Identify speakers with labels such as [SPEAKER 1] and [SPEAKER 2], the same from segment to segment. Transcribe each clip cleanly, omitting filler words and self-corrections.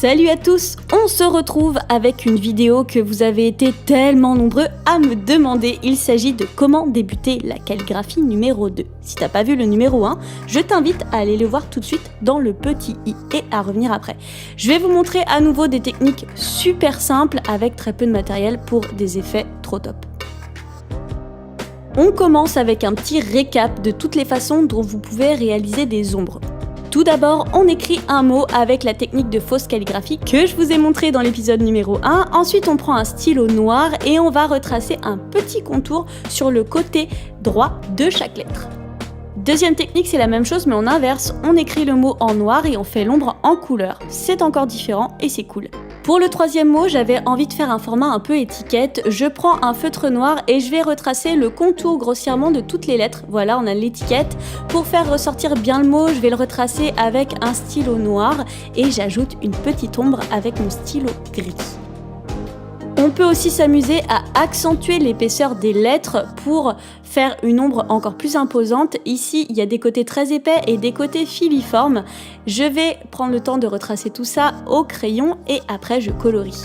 [SPEAKER 1] Salut à tous, on se retrouve avec une vidéo que vous avez été tellement nombreux à me demander. Il s'agit de comment débuter la calligraphie numéro 2. Si t'as pas vu le numéro 1, je t'invite à aller le voir tout de suite dans le petit i et à revenir après. Je vais vous montrer à nouveau des techniques super simples avec très peu de matériel pour des effets trop top. On commence avec un petit récap de toutes les façons dont vous pouvez réaliser des ombres. Tout d'abord, on écrit un mot avec la technique de fausse calligraphie que je vous ai montré dans l'épisode numéro 1. Ensuite, on prend un stylo noir et on va retracer un petit contour sur le côté droit de chaque lettre. Deuxième technique, c'est la même chose mais en inverse. On écrit le mot en noir et on fait l'ombre en couleur. C'est encore différent et c'est cool. Pour le troisième mot, j'avais envie de faire un format un peu étiquette. Je prends un feutre noir et je vais retracer le contour grossièrement de toutes les lettres. Voilà, on a l'étiquette. Pour faire ressortir bien le mot, je vais le retracer avec un stylo noir et j'ajoute une petite ombre avec mon stylo gris. On peut aussi s'amuser à accentuer l'épaisseur des lettres pour faire une ombre encore plus imposante. Ici, il y a des côtés très épais et des côtés filiformes. Je vais prendre le temps de retracer tout ça au crayon et après je colorie.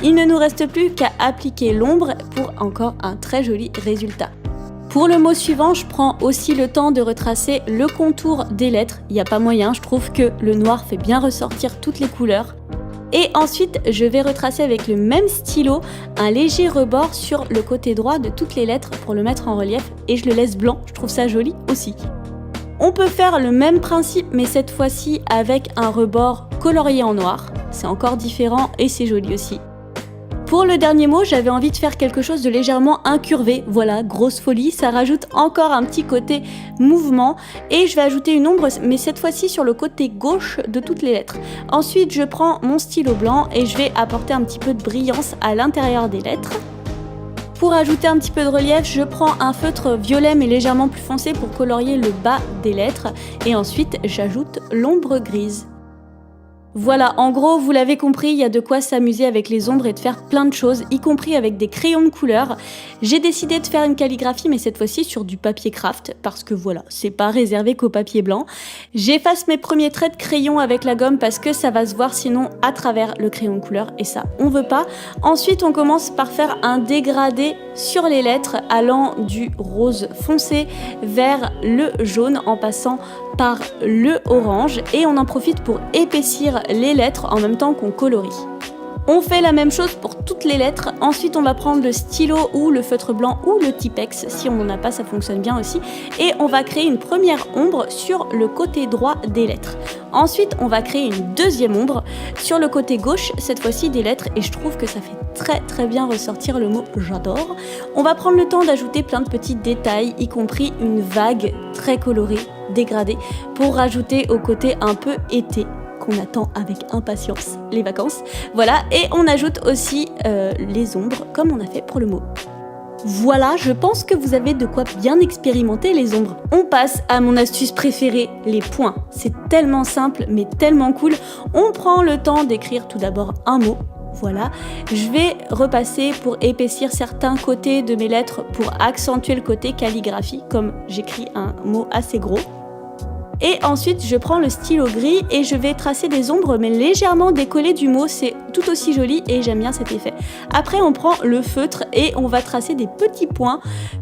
[SPEAKER 1] Il ne nous reste plus qu'à appliquer l'ombre pour encore un très joli résultat. Pour le mot suivant, je prends aussi le temps de retracer le contour des lettres. Il n'y a pas moyen, je trouve que le noir fait bien ressortir toutes les couleurs. Et ensuite, je vais retracer avec le même stylo un léger rebord sur le côté droit de toutes les lettres pour le mettre en relief et je le laisse blanc, je trouve ça joli aussi. On peut faire le même principe mais cette fois-ci avec un rebord colorié en noir, c'est encore différent et c'est joli aussi. Pour le dernier mot, j'avais envie de faire quelque chose de légèrement incurvé, voilà, grosse folie, ça rajoute encore un petit côté mouvement et je vais ajouter une ombre, mais cette fois-ci sur le côté gauche de toutes les lettres. Ensuite, je prends mon stylo blanc et je vais apporter un petit peu de brillance à l'intérieur des lettres. Pour ajouter un petit peu de relief, je prends un feutre violet mais légèrement plus foncé pour colorier le bas des lettres et ensuite j'ajoute l'ombre grise. Voilà, en gros, vous l'avez compris, il y a de quoi s'amuser avec les ombres et de faire plein de choses, y compris avec des crayons de couleur. J'ai décidé de faire une calligraphie, mais cette fois-ci sur du papier craft, parce que voilà, c'est pas réservé qu'au papier blanc. J'efface mes premiers traits de crayon avec la gomme parce que ça va se voir sinon à travers le crayon de couleur, et ça, on veut pas. Ensuite, on commence par faire un dégradé sur les lettres, allant du rose foncé vers le jaune, en passant par le orange et on en profite pour épaissir les lettres en même temps qu'on colorie. On fait la même chose pour toutes les lettres, ensuite on va prendre le stylo ou le feutre blanc ou le Tipex, si on n'en a pas ça fonctionne bien aussi, et on va créer une première ombre sur le côté droit des lettres. Ensuite on va créer une deuxième ombre sur le côté gauche, cette fois-ci des lettres, et je trouve que ça fait très bien ressortir le mot j'adore. On va prendre le temps d'ajouter plein de petits détails, y compris une vague très colorée, dégradée, pour rajouter au côté un peu été, qu'on attend avec impatience les vacances. Voilà, et on ajoute aussi les ombres comme on a fait pour le mot. Voilà, je pense que vous avez de quoi bien expérimenter les ombres. On passe à mon astuce préférée, les points. C'est tellement simple mais tellement cool. On prend le temps d'écrire tout d'abord un mot. Voilà, je vais repasser pour épaissir certains côtés de mes lettres pour accentuer le côté calligraphie, comme j'écris un mot assez gros. Et ensuite, je prends le stylo gris et je vais tracer des ombres mais légèrement décollées du mot, c'est tout aussi joli et j'aime bien cet effet. Après, on prend le feutre et on va tracer des petits points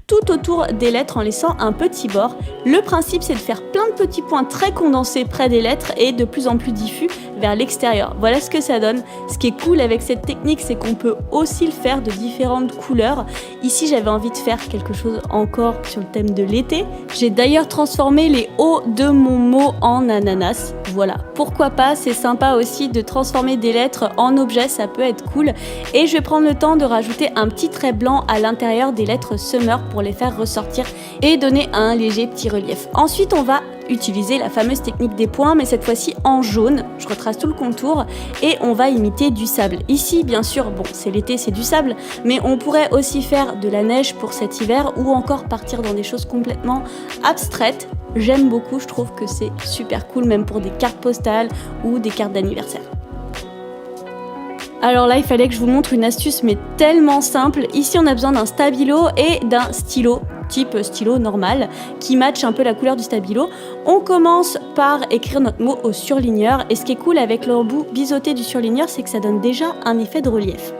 [SPEAKER 1] tout autour des lettres en laissant un petit bord. Le principe, c'est de faire plein de petits points très condensés près des lettres et de plus en plus diffus vers l'extérieur. Voilà ce que ça donne. Ce qui est cool avec cette technique, c'est qu'on peut aussi le faire de différentes couleurs. Ici, j'avais envie de faire quelque chose encore sur le thème de l'été. J'ai d'ailleurs transformé les hauts de mon mot en ananas. Voilà, pourquoi pas, c'est sympa aussi de transformer des lettres en objets, ça peut être cool. Et je vais prendre le temps de rajouter un petit trait blanc à l'intérieur des lettres summer pour les faire ressortir et donner un léger petit relief. Ensuite, on va utiliser la fameuse technique des points, mais cette fois-ci en jaune. Je retrace tout le contour et on va imiter du sable. Ici, bien sûr, bon, c'est l'été, c'est du sable, mais on pourrait aussi faire de la neige pour cet hiver ou encore partir dans des choses complètement abstraites. J'aime beaucoup, je trouve que c'est super cool, même pour des cartes postales ou des cartes d'anniversaire. Alors là, il fallait que je vous montre une astuce, mais tellement simple. Ici, on a besoin d'un stabilo et d'un stylo, type stylo normal, qui match un peu la couleur du stabilo. On commence par écrire notre mot au surligneur, et ce qui est cool avec l'embout biseauté du surligneur, c'est que ça donne déjà un effet de relief.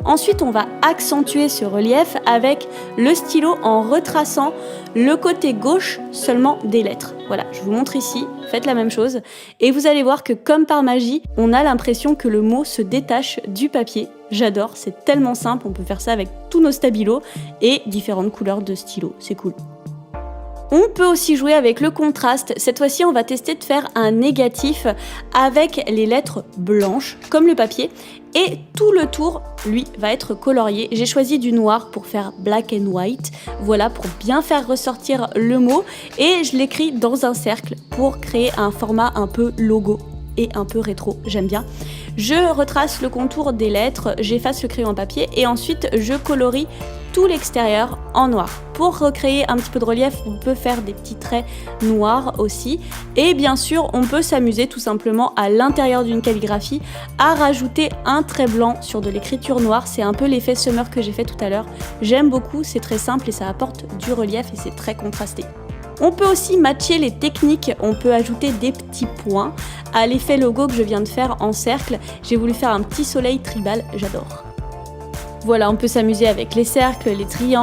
[SPEAKER 1] Ensuite, on va accentuer ce relief avec le stylo en retraçant le côté gauche seulement des lettres. Voilà, je vous montre ici, faites la même chose. Et vous allez voir que comme par magie, on a l'impression que le mot se détache du papier. J'adore, c'est tellement simple, on peut faire ça avec tous nos stabilos et différentes couleurs de stylo, c'est cool. On peut aussi jouer avec le contraste. Cette fois-ci, on va tester de faire un négatif avec les lettres blanches, comme le papier. Et tout le tour, lui, va être colorié. J'ai choisi du noir pour faire black and white. Voilà, pour bien faire ressortir le mot. Et je l'écris dans un cercle pour créer un format un peu logo et un peu rétro, j'aime bien. Je retrace le contour des lettres, j'efface le crayon en papier et ensuite je colorie tout l'extérieur en noir. Pour recréer un petit peu de relief, on peut faire des petits traits noirs aussi. Et bien sûr, on peut s'amuser tout simplement à l'intérieur d'une calligraphie à rajouter un trait blanc sur de l'écriture noire. C'est un peu l'effet summer que j'ai fait tout à l'heure. J'aime beaucoup, c'est très simple et ça apporte du relief et c'est très contrasté. On peut aussi matcher les techniques, on peut ajouter des petits points à l'effet logo que je viens de faire en cercle. J'ai voulu faire un petit soleil tribal, j'adore. Voilà, on peut s'amuser avec les cercles, les triangles,